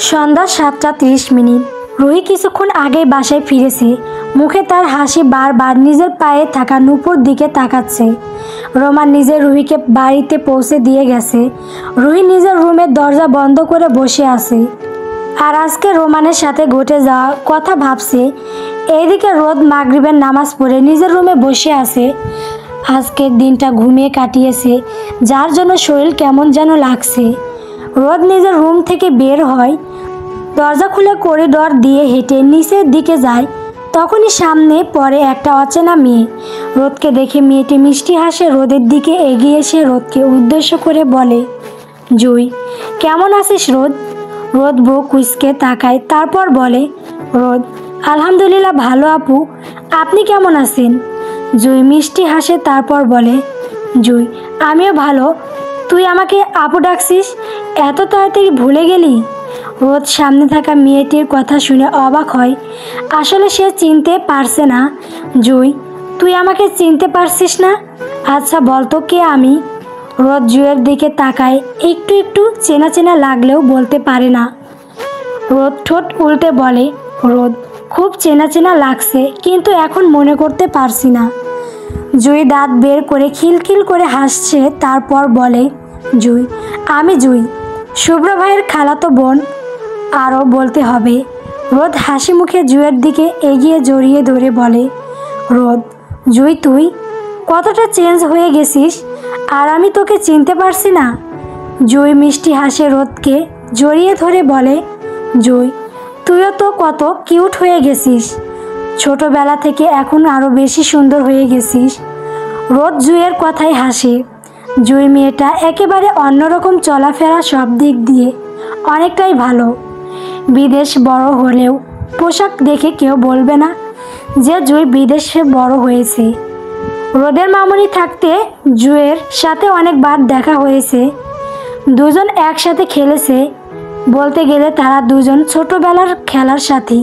সন্ধ্যা 7:30। রুহি কিছুক্ষণ আগে বাসায় ফিরেছে। মুখে তার হাসি, বারবার নিজের পায়ে থাকা নূপুর দিকে তাকাচ্ছে। রোমান নিজে রুহিকে বাড়িতে পৌঁছে দিয়ে গেছে। রুহি নিজের রুমের দরজা বন্ধ করে বসে আছে আর আজকে রোমানের সাথে ঘটে যাওয়া কথা ভাবছে। এইদিকে রোদ মাগরিবের নামাজ পড়ে নিজের রুমে বসে আছে। আজকের দিনটা ঘুমিয়ে কাটিয়েছে, যার জন্য শরীর কেমন যেন লাগছে। রোদ নিজের রুম থেকে বের হয়, দরজা খুলে করিডোর দিয়ে হেঁটে নিচের দিকে যায়। তখনই সামনে পড়ে একটা অচেনা মেয়ে। রোদকে দেখে মেয়েটি মিষ্টি হাসে রোদের দিকে এগিয়ে এসে রোদকে উদ্দেশ্য করে বলে, জুই, কেমন আছিস রোদ? রোদ বউ কুচকে তাকায়, তারপর বলে, রোদ, আলহামদুলিল্লাহ ভালো আপু, আপনি কেমন আছেন? জুই মিষ্টি হাসে, তারপর বলে, জুই, আমিও ভালো। তুই আমাকে আপু ডাকছিস, এত তাড়াতাড়ি ভুলে গেলি? রোদ সামনে থাকা মেয়েটির কথা শুনে অবাক হয়। আসলে সে চিনতে পারছে না। জুই, তুই আমাকে চিনতে পারছিস না? আচ্ছা বলতো কে আমি? রোদ জুয়ের দিকে তাকায়, একটু একটু চেনা চেনা লাগলেও বলতে পারে না। রোদ ঠোঁট উল্টে বলে, রোদ, খুব চেনা চেনা লাগছে, কিন্তু এখন মনে করতে পারছি না। জুই দাঁত বের করে খিলখিল করে হাসছে, তারপর বলে, জুই, আমি জুই, শুভ্র ভাইয়ের খালাতো বোন। আরও বলতে হবে? রোদ হাসি মুখে জুয়ের দিকে এগিয়ে জড়িয়ে ধরে বলে, রোদ, জুই, তুই কতটা চেঞ্জ হয়ে গেছিস, আর আমি তোকে চিনতে পারছি না। জুই মিষ্টি হাসে রোদকে জড়িয়ে ধরে বলে, জুই, তুইও তো কত কিউট হয়ে গেছিস, ছোটবেলা থেকে এখন আরও বেশি সুন্দর হয়ে গেছিস। রোদ জুইয়ের কথায় হাসে। জুই মেয়েটা একেবারে অন্যরকম, চলাফেরা সব দিক দিয়ে অনেকটাই ভালো। বিদেশ বড় হলেও পোশাক দেখে কেউ বলবে না যে জুই বিদেশে বড় হয়েছে। রোদের মামুনি থাকতে জুইয়ের সাথে অনেকবার দেখা হয়েছে, দুজন একসাথে খেলেছে। বলতে গেলে তারা দুজন ছোটবেলার খেলার সাথী।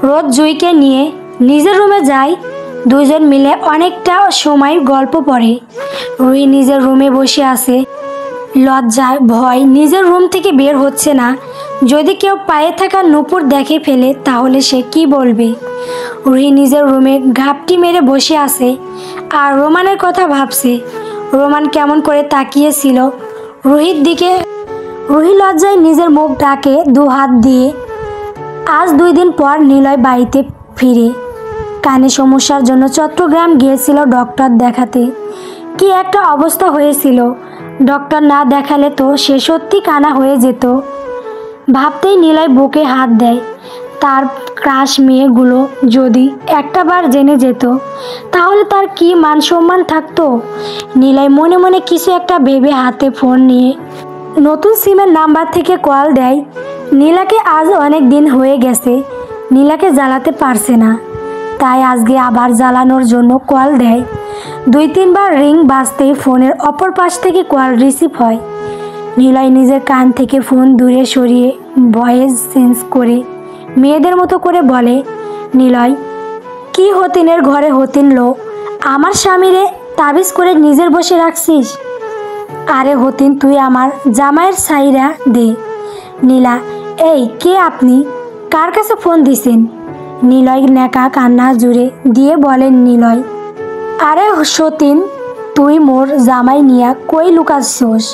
রোদ জুইকে নিয়ে নিজের রুমে যায়, দুজন মিলে অনেকটা সময় গল্প পড়ে। রুহি নিজের রুমে বসে আছে, লজ্জায় ভয় নিজের রুম থেকে বের হচ্ছে না। যদি কেউ পায়ে থাকা নূপুর দেখে ফেলে তাহলে সে কি বলবে? রুহি নিজের রুমে ঘাপটি মেরে বসে আছে আর রোমানের কথা ভাবছে। রোমান কেমন করে তাকিয়েছিল রুহির দিকে। রুহি লজ্জায় নিজের মুখ ঢাকে দু হাত দিয়ে। আজ 2 দিন পর নিলয় বাড়িতে ফিরে। কানে সমস্যার জন্য চট্টগ্রাম গিয়েছিল ডক্টর দেখাতে। কি একটা অবস্থা হয়েছিল, ডক্টর না দেখালে তো সে সত্যি কানা হয়ে যেত। ভাবতেই নিলয় বুকে হাত দেয়। তার ক্রাশ মেয়েগুলো যদি একটাবার জেনে যেত তাহলে তার কি মান সম্মান থাকতো। নিলয় মনে মনে কিছু একটা ভেবে হাতে ফোন নিয়ে নতুন সিমের নাম্বার থেকে কল দেয়। নীলাকে আজ অনেক দিন হয়ে গেছে, নীলাকে জ্বালাতে পারছে না, তাই আজকে আবার জ্বালানোর জন্য কল দেয়। 2-3 বার রিং বাজতেই ফোনের অপর পাশ থেকে কল রিসিভ হয়। নিলয় নিজের কান থেকে ফোন দূরে সরিয়ে ভয়েস চেঞ্জ করে মেয়েদের মতো করে বলে, নিলয়, কি হতিনের ঘরে হতিন লো, আমার স্বামীরে তাবিজ করে নিজের বসে রাখছিস? আরে হতিন, তুই আমার জামাইয়ের সাইরা দে। নীলা, এই কে আপনি, কার কাছে ফোন দিছেন? নিলয় নেকা কান্না জুড়ে দিয়ে বলেন, নিলয়, আরে সতীন, তুই মোর জামাই নিয়া কই লুকাচ্ছোস?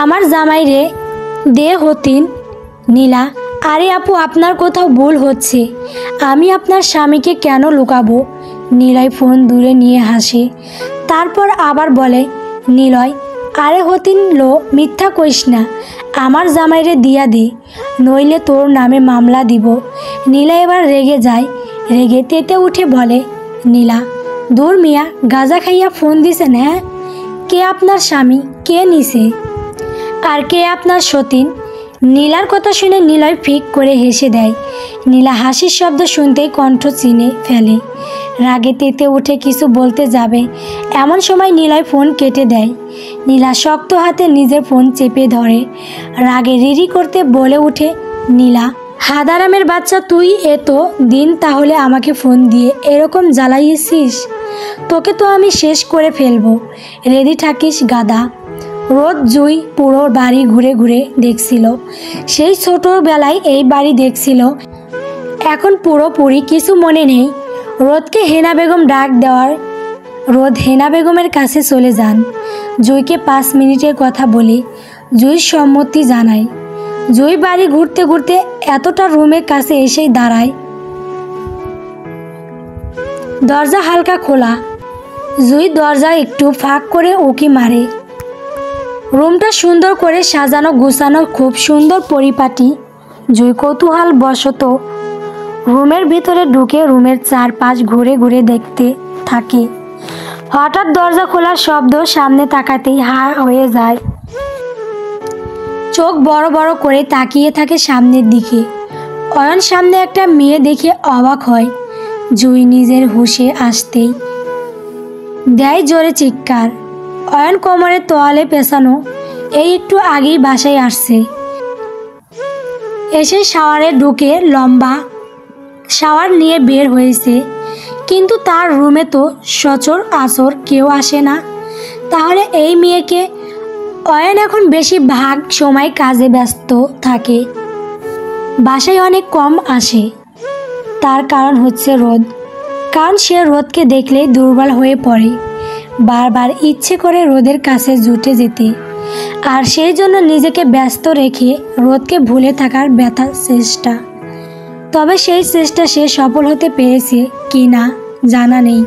আমার জামাই রে দে হতিন। নীলা, আরে আপু, আপনার কোথাও ভুল হচ্ছে, আমি আপনার স্বামীকে কেন লুকাবো? নিলয় ফোন দূরে নিয়ে হাসে, তারপর আবার বলে, নিলয়, আরে হতিন লো, মিথ্যা কইস না, আমার জামাইরে দিয়া দে, নইলে তোর নামে মামলা দিব। নীলা এবার রেগে যায়, রেগে তেতে উঠে বলে, নীলা, দূর মিয়া, গাঁজা খাইয়া ফোন দিছেন? হ্যাঁ, কে আপনার স্বামী, কে নিছে, আর কে আপনার সতীন? নীলার কথা শুনে নিলয় ফিক করে হেসে দেয়। নীলা হাসির শব্দ শুনতেই কণ্ঠ চিনে ফেলে। রাগে তেতে উঠে কিছু বলতে যাবে, এমন সময় নিলয় ফোন কেটে দেয়। নীলা শক্ত হাতে নিজের ফোন চেপে ধরে, রাগে রিরি করতে বলে উঠে, নীলা, হাদারামের বাচ্চা, তুই এত দিন তাহলে আমাকে ফোন দিয়ে এরকম জ্বালাইয়েছিস? তোকে তো আমি শেষ করে ফেলবো, রেডি থাকিস গাদা। রোদ জুই পুরো বাড়ি ঘুরে ঘুরে দেখছিল। সেই ছোটোবেলায় এই বাড়ি দেখছিল, এখন পুরোপুরি কিছু মনে নেই। রোদকে হেনা বেগম ডাক দেওয়ার রোদ হেনা বেগমের কাছে চলে যান। জুইকে 5 মিনিটের কথা বলে জুই সম্মতি জানায়। জুই বাড়ি ঘুরতে ঘুরতে এতটা রুমের কাছে এসেই দাঁড়ায়। দরজা হালকা খোলা। জুই দরজা একটু ফাঁক করে উঁকি মারে। রুমটা সুন্দর করে সাজানো গুছানো, খুব সুন্দর পরিপাটি। জুই কৌতূহল বশত রুমের ভিতরে ঢুকে রুমের চারপাশ ঘুরে ঘুরে দেখতে থাকে। হঠাৎ দরজা খোলার শব্দ সামনে তাকাতেই হা হয়ে যায়। চোখ বড় বড় করে তাকিয়ে থাকে সামনের দিকে। অয়ন সামনে একটা মেয়ে দেখে অবাক হয়। জুই নিজের হুঁশে আসতেই দেয় জোরে চিৎকার। অয়ন কোমরে তোয়ালে পেছানো, এই একটু আগেই বাসায় আসছে। এসে শাওয়ারে ঢুকে লম্বা শাওয়ার নিয়ে বের হয়েছে, কিন্তু তার রুমে তো সচরাচর কেউ আসে না। তাহলে এই মেয়েকে? অয়ন এখন বেশিরভাগ সময় কাজে ব্যস্ত থাকে, বাসায় অনেক কম আসে। তার কারণ হচ্ছে রোদ। কারণ সে রোদকে দেখলেই দুর্বল হয়ে পড়ে, বারবার ইচ্ছে করে রোদের কাছে জুটে যেতে। আর সেই জন্য নিজেকে ব্যস্ত রেখে রোদকে ভুলে থাকার ব্যথা চেষ্টা। তবে সেই চেষ্টা সে সফল হতে পেরেছে কি না জানা নেই।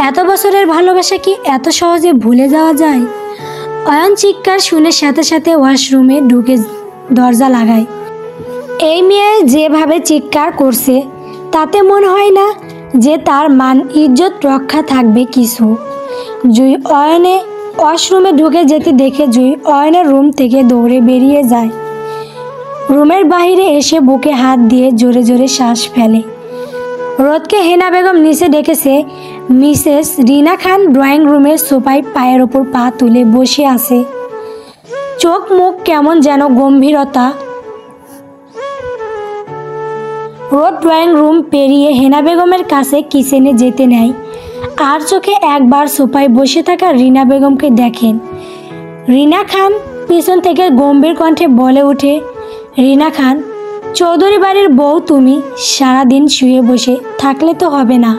এত বছরের ভালোবাসা কি এত সহজে ভুলে যাওয়া যায়? অয়ন চিৎকার শুনে সাথে সাথে ওয়াশরুমে ঢুকে দরজা লাগায়। এই মেয়ে যেভাবে চিৎকার করছে তাতে মনে হয় না যে তার মান ইজ্জত রক্ষা থাকবে কিছু। জুই অয়নে ওয়াশরুমে ঢুকে যেতে দেখে জুই অয়নের রুম থেকে দৌড়ে বেরিয়ে যায়। রুমের বাইরে এসে বুকে হাত দিয়ে জোরে জোরে শ্বাস ফেলে। রোদকে হেনা বেগম নিচে ডেকেছে। মিসেস রিনা খান ড্রয়িং রুমের সোফায় পায়ের ওপর পা তুলে বসে আছে, চোখ মুখ কেমন যেন গম্ভীরতা। রোদ ড্রয়িং রুম পেরিয়ে হেনা বেগমের কাছে কিচেনে যেতে নেয়। আর চোখে একবার সোফায় বসে থাকা রিনা বেগমকে দেখেন। রিনা খান পিছন থেকে গম্ভীর কণ্ঠে বলে ওঠে, রিনা খান, চৌধুরী বাড়ির বউ তুমি সারাদিন শুয়ে বসে থাকলে তো হবে না।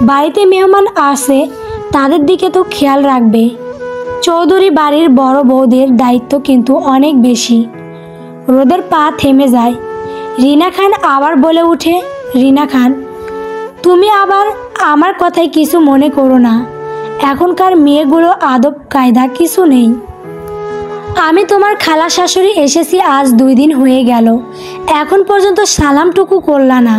বাড়িতে মেহমান আসে, তাদের দিকে তো খেয়াল রাখবে। চৌধুরী বাড়ির বড় বউদের দায়িত্ব কিন্তু অনেক বেশি। রোদের পা থেমে যায়। রিনা খান আবার বলে ওঠে, রিনা খান, তুমি আবার আমার কথায় কিছু মনে করো না। এখনকার মেয়েগুলো আদব কায়দা কিছু নেই। আমি তোমার খালা শাশুড়ি এসেছি আজ 2 দিন হয়ে গেল, এখন পর্যন্ত সালামটুকু করলা না।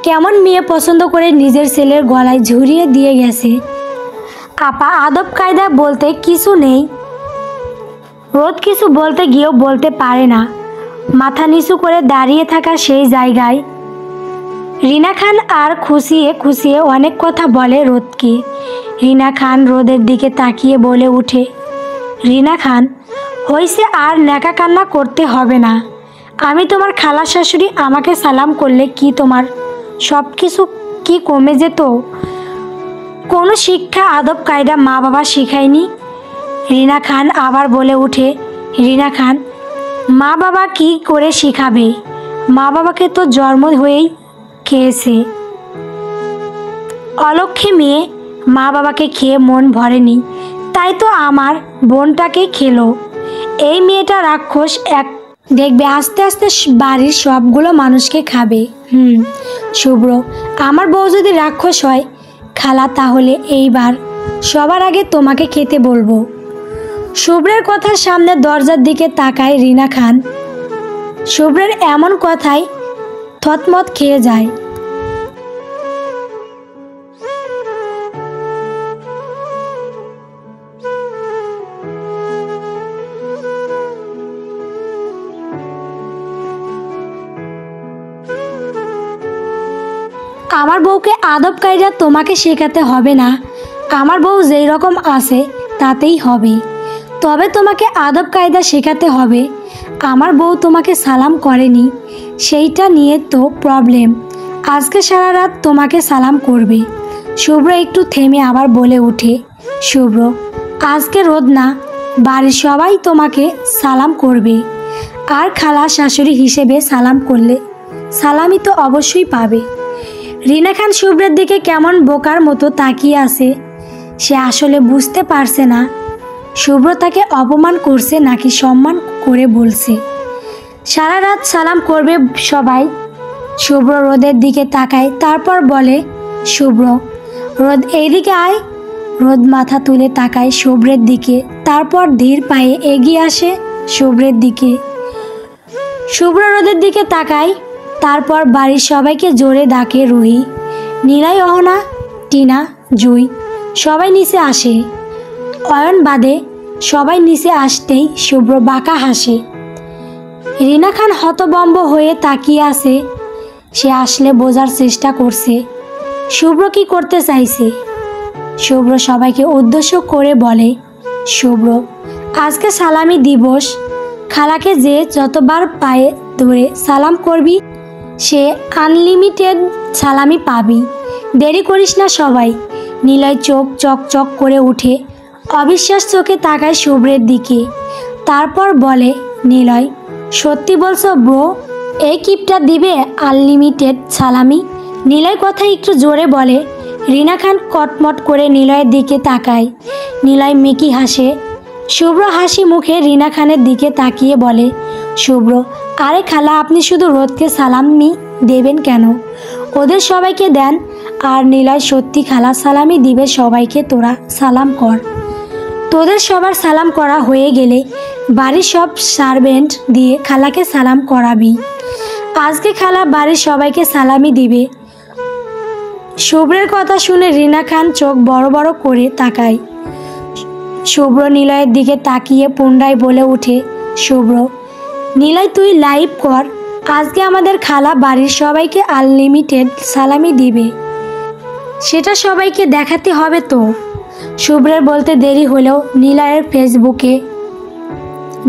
কেমন মেয়ে পছন্দ করে নিজের ছেলের গলায় ঝুরিয়ে দিয়ে গেছে। আপা, আদব কায়দা বলতে কিছু নেই। রোদ কিছু বলতে গিয়েও বলতে পারে না। মাথা নিচু করে দাঁড়িয়ে থাকা সেই জায়গায় রিনা খান আর খুশিয়ে খুশিয়ে অনেক কথা বলে রোদকে। রিনা খান রোদের দিকে তাকিয়ে বলে উঠে, রিনা খান, হইছে আর ন্যাকা কান্না করতে হবে না। আমি তোমার খালা শাশুড়ি, আমাকে সালাম করলে কি তোমার সব কিছু কি কমে যেত? কোনো শিক্ষা আদব কায়দা মা বাবা শিখায়নি? রিনা খান আবার বলে উঠে, রিনা খান, মা বাবা কি করে শিখাবে? মা বাবাকে তো জন্ম হয়েই খেয়েছে। অলক্ষী মেয়ে, মা বাবাকে খেয়ে মন ভরেনি, তাই তো আমার বোনটাকে খেলো। এই মেয়েটা রাক্ষস, এক দেখবে আস্তে আস্তে বাড়ির সবগুলো মানুষকে খাবে। শুভ্র, আমার বউ যদি রাক্ষস হয় খালা, তাহলে এইবার সবার আগে তোমাকে খেতে বলবো। শুভ্রের কথার সামনে দরজার দিকে তাকায় রিনা খান। শুভ্রের এমন কথায় থতমত খেয়ে যায়। আমার বউকে আদব কায়দা তোমাকে শেখাতে হবে না। আমার বউ যেই রকম আছে তাতেই হবে। তবে তোমাকে আদব কায়দা শেখাতে হবে। আমার বউ তোমাকে সালাম করেনি, সেইটা নিয়ে তো প্রবলেম। আজকে সারা রাত তোমাকে সালাম করবে। শুভ্র একটু থেমে আবার বলে ওঠে, শুভ্র, আজকে রোদ না, বাড়ির সবাই তোমাকে সালাম করবে, আর খালা শাশুড়ি হিসেবে সালাম করলে সালামি তো অবশ্যই পাবে। রিনা খান শুভ্রের দিকে কেমন বোকার মতো তাকিয়ে আছে। সে আসলে বুঝতে পারছে না শুভ্র তাকে অপমান করছে নাকি সম্মান করে বলছে। সারা রাত সালাম করবে সবাই। শুভ্র রোদের দিকে তাকায়, তারপর বলে, শুভ্র, রোদ এইদিকে আয়। রোদ মাথা তুলে তাকায় শুভ্রের দিকে, তারপর ধীর পায়ে এগিয়ে আসে শুভ্রের দিকে। শুভ্র রোদের দিকে তাকায়, তারপর বাড়ির সবাইকে জোরে ডাকে। রুহি, নীলাই, অহনা, টিনা, জুই সবাই নিচে আসে। অয়ন বাদে সবাই নিচে আসতেই শুভ্র বাঁকা হাসে। রিনা খান হতভম্ব হয়ে তাকিয়ে আছে। সে আসলে বোঝার চেষ্টা করছে শুভ্র কি করতে চাইছে। শুভ্র সবাইকে উদ্দেশ্য করে বলে, শুভ্র, আজকে সালামি দিবস। খালাকে যে যতবার পায়ে ধরে সালাম করবি সে আনলিমিটেড সালামি পাবি। দেরি করিস না সবাই। নিলয় চোখ চকচক করে উঠে অবিশ্বাস চোখে তাকায় শুভ্রের দিকে, তারপর বলে, নিলয়, সত্যি বলছো ব্রো? এই কিপটা দিবে আনলিমিটেড সালামি? নিলয় কথা একটু জোরে বলে। রিনা খান কটমট করে নিলয়ের দিকে তাকায়। নিলয় মিকি হাসে। শুভ্র হাসি মুখে রিনা খানের দিকে তাকিয়ে বলে, শুভ্র, আরে খালা, আপনি শুধু রোদকে সালামি দেবেন কেন? ওদের সবাইকে দেন। আর নিলয়, সত্যি খালা, সালামি দিবে সবাইকে, তোরা সালাম কর। তোদের সবার সালাম করা হয়ে গেলে বাড়ির সব সার্ভেন্ট দিয়ে খালাকে সালাম করাবি। আজকে খালা বাড়ির সবাইকে সালামি দিবে। শুভ্রের কথা শুনে রিনা খান চোখ বড় বড় করে তাকায়। শুভ্র নিলয়ের দিকে তাকিয়ে পুনরায় বলে ওঠে, শুভ্র, নিলয় তুই লাইভ কর। আজকে আমাদের খালা বাড়ির সবাইকে আনলিমিটেড সালামি দিবে, সেটা সবাইকে দেখাতে হবে তো। শুভ্রের বলতে দেরি হলেও নিলয়ের ফেসবুকে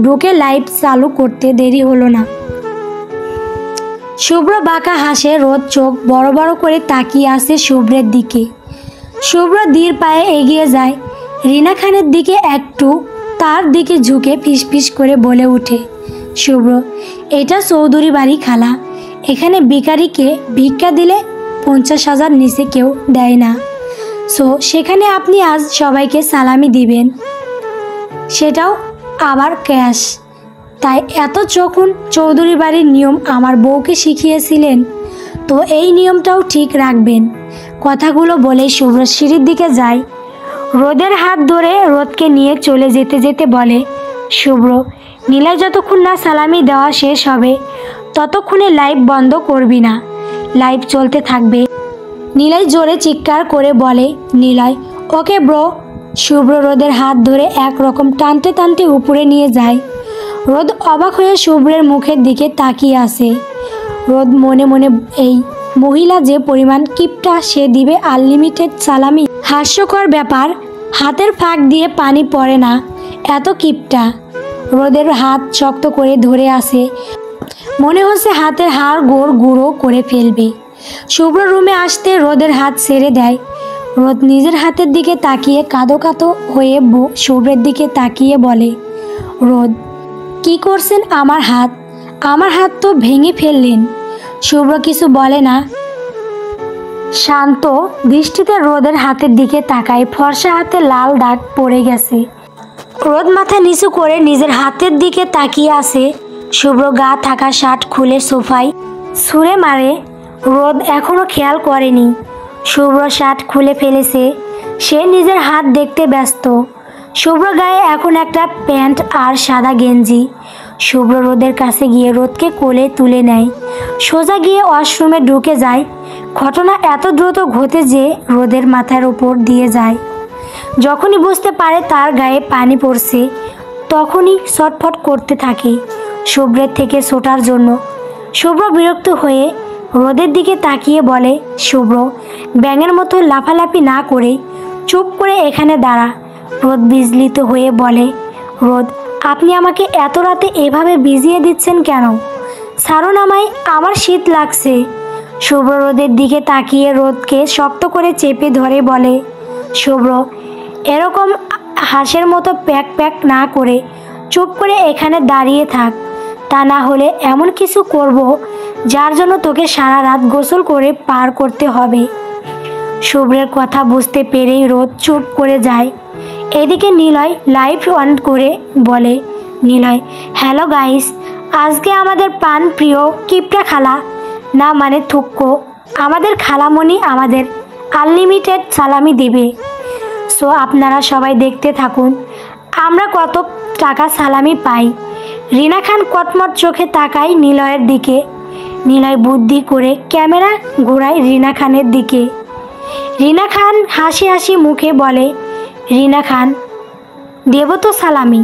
ঢুকে লাইভ চালু করতে দেরি হলো না। শুভ্র বাঁকা হাসে। রোদ চোখ বড় বড় করে তাকিয়ে আসে শুভ্রের দিকে। শুভ্র ধীর পায়ে এগিয়ে যায় রিনা খানের দিকে, একটু তার দিকে ঝুঁকে ফিসফিস করে বলে ওঠে, শুভ্র, এটা চৌধুরী বাড়ি খালা। এখানে ভিখারিকে ভিক্ষা দিলে 50,000 নিচে কেউ দেয় না। সো সেখানে আপনি আজ সবাইকে সালামি দিবেন, সেটাও আবার ক্যাশ। তাই এত যখন চৌধুরী বাড়ির নিয়ম আমার বউকে শিখিয়েছিলেন, তো এই নিয়মটাও ঠিক রাখবেন। কথাগুলো বলে শুভ্র সিঁড়ির দিকে যায়। রোদের হাত ধরে রোদকে নিয়ে চলে যেতে যেতে বলে, শুভ্র, নীলয় যতক্ষণ না সালামি দেওয়া শেষ হবে ততক্ষণে লাইভ বন্ধ করবি না, লাইভ চলতে থাকবে। নীলয় জোরে চিৎকার করে বলে, নিলয়, ওকে ব্রো। শুভ্র রোদের হাত ধরে একরকম টানতে টানতে উপরে নিয়ে যায়। রোদ অবাক হয়ে শুভ্রের মুখের দিকে তাকিয়ে আসে। রোদ মনে মনে, এই মহিলা যে পরিমাণ কিপটা, সে দিবে আনলিমিটেড সালামি। হাস্যকর ব্যাপার, হাতের ফাঁক দিয়ে পানি পড়ে না, এত কিপটা। রোদের হাত শক্ত করে ধরে আসে, মনে হচ্ছে হাতের হাড় গোড় গুঁড়ো করে ফেলবে। শুভ্র রুমে আসতে রোদের হাত ছেড়ে দেয়। রোদ নিজের হাতের দিকে তাকিয়ে কাঁদো কাঁদো হয়ে শুভ্রের দিকে তাকিয়ে বলে, রোদ, কি করছেন আমার হাত? আমার হাত তো ভেঙে ফেললেন। শুভ্র কিছু বলে না, শান্ত দৃষ্টিতে রোদের হাতের দিকে তাকায়। ফর্সা হাতে লাল দাগ পড়ে গেছে। রোদ মাথা নিচু করে নিজের হাতের দিকে তাকিয়ে আসে। শুভ্র গা থাকা শার্ট খুলে সোফায় ছুঁড়ে মারে। রোদ এখনও খেয়াল করেনি শুভ্র শার্ট খুলে ফেলেছে। সে নিজের হাত দেখতে ব্যস্ত। শুভ্র গায়ে এখন একটা প্যান্ট আর সাদা গেঞ্জি। শুভ্র রোদের কাছে গিয়ে রোদকে কোলে তুলে নেয়। সোজা গিয়ে ওয়াশরুমে ঢুকে যায়। ঘটনা এত দ্রুত ঘটে যে রোদের মাথার উপর দিয়ে যায়। যখনই বুঝতে পারে তার গায়ে পানি পড়ছে, তখনই ছটফট করতে থাকে শুভ্রের থেকে ছোটার জন্য। শুভ্র বিরক্ত হয়ে রোদের দিকে তাকিয়ে বলে, শুভ্র, ব্যাঙের মতো লাফালাফি না করে চুপ করে এখানে দাঁড়া। রোদ বিচলিত হয়ে বলে, রোদ, আপনি আমাকে এত রাতে এভাবে ভিজিয়ে দিচ্ছেন কেন? ছাড়ুন আমায়, আমার শীত লাগছে। শুভ্র রোদের দিকে তাকিয়ে রোদকে শক্ত করে চেপে ধরে বলে, শুভ্র, এরকম হাঁসের মতো প্যাক প্যাক না করে চুপ করে এখানে দাঁড়িয়ে থাক, তা না হলে এমন কিছু করব যার জন্য তোকে সারা রাত গোসল করে পার করতে হবে। শুভ্রের কথা বুঝতে পেরেই রোদ চুপ করে যায়। এদিকে নিলয় লাইভ অন করে বলে, নিলয়, হ্যালো গাইস, আজকে আমাদের পান প্রিয় কিপটা খালা, না মানে থুক্কো, আমাদের খালামণি আমাদের আনলিমিটেড সালামি দেবে। সো আপনারা সবাই দেখতে থাকুন আমরা কত টাকা সালামি পাই। রিনা খান কটমট চোখে তাকায় নিলয়ের দিকে। নিলয় বুদ্ধি করে ক্যামেরা ঘোরায় রিনা খানের দিকে। রিনা খান হাসি হাসি মুখে বলে, রিনা খান, দেব তো সালামি,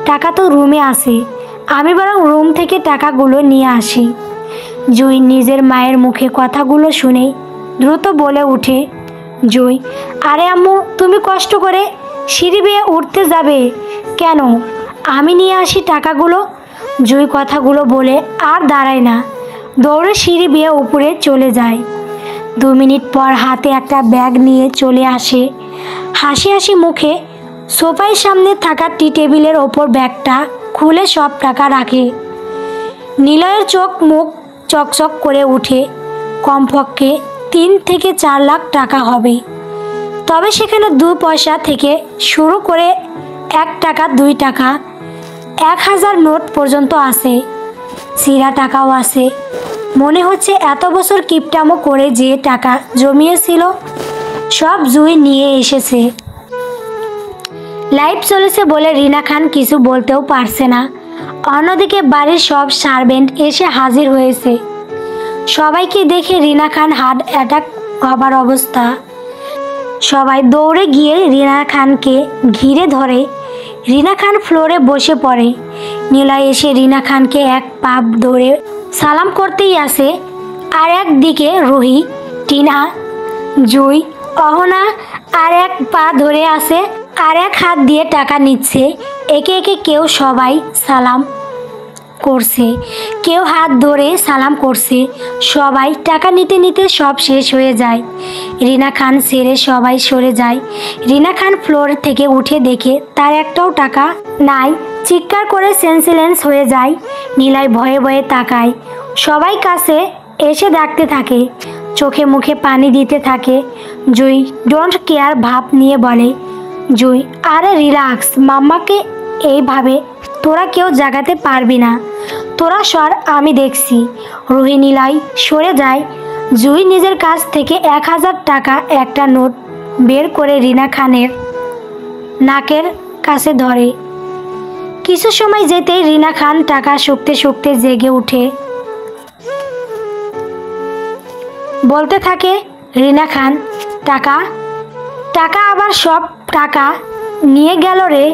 টাকা তো রুমে আসে, আমি বরং রুম থেকে টাকাগুলো নিয়ে আসি। জুই নিজের মায়ের মুখে কথাগুলো শুনে দ্রুত বলে ওঠে, জুই, আরে আম্মু, তুমি কষ্ট করে সিঁড়ি বেয়ে উঠতে যাবে কেন, আমি নিয়ে আসি টাকাগুলো। জুই কথাগুলো বলে আর দাঁড়ায় না, দৌড়ে সিঁড়ি বেয়ে উপরে চলে যায়। 2 মিনিট পর হাতে একটা ব্যাগ নিয়ে চলে আসে। হাসি হাসি মুখে সোফার সামনে থাকা টি টেবিলের ওপর ব্যাগটা খুলে সব টাকা রাখে। নিলয়ের চোখ মুখ চকচক করে উঠে। কমপক্ষে 3 থেকে 4 লাখ টাকা হবে। তবে সেখানে 2 পয়সা থেকে শুরু করে 1 টাকা, 2 টাকা, 1000 নোট পর্যন্ত আছে, ছিঁড়া টাকাও আছে। মনে হচ্ছে এত বছর কিপটামো করে যে টাকা জমিয়েছিল সব জুই নিয়ে এসেছে। লাইভ চলেছে বলে রিনা খান কিছু বলতেও পারছে না। অন্যদিকে বাড়ির সব সার্ভেন্ট এসে হাজির হয়েছে। সবাইকে দেখে রিনা খান হার্ট অ্যাটাক হবার অবস্থা। সবাই দৌড়ে গিয়ে রিনা খানকে ঘিরে ধরে। রিনা খান ফ্লোরে বসে পড়ে। নিলয় এসে রিনা খানকে এক পা ধরে সালাম করতেই আসে। আর একদিকে রুহি, টিনা, জুই, অহনা আর এক পা ধরে আসে, আর এক হাত দিয়ে টাকা নিচ্ছে। একে একে কেউ সবাই সালাম করছে, কেউ হাত ধরে সালাম করছে। সবাই টাকা নিতে নিতে সব শেষ হয়ে যায়। রিনা খান ছেড়ে সবাই সরে যায়। রিনা খান ফ্লোর থেকে উঠে দেখে তার একটাও টাকা নাই। চিৎকার করে সেন্সিলেন্স হয়ে যায়। নিলয় ভয়ে ভয়ে তাকায়। সবাই কাছে এসে ডাকতে থাকে, চোখে মুখে পানি দিতে থাকে। জুই ডোন্ট কেয়ার ভাব নিয়ে বলে, জুই, আরে রিল্যাক্স, মাম্মাকে এইভাবে তোরা কেউ জাগাতে পারবি না, তোরা সর, আমি দেখছি। রুহি নিলয় সরে যায়। জুই নিজের কাছ থেকে 1000 টাকা একটা নোট বের করে রিনা খানের নাকের কাছে ধরে। কিছু সময় যেতেই রিনা খান টাকা শুকতে শুকতে জেগে উঠে। বলতে থাকে, রিনা খান, টাকা টাকা, আবার সব টাকা নিয়ে গেল রে।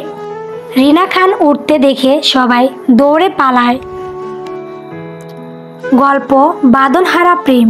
রিনা খান উঠতে দেখে সবাই দৌড়ে পালায়। গল্প বাঁধনহারা প্রেম।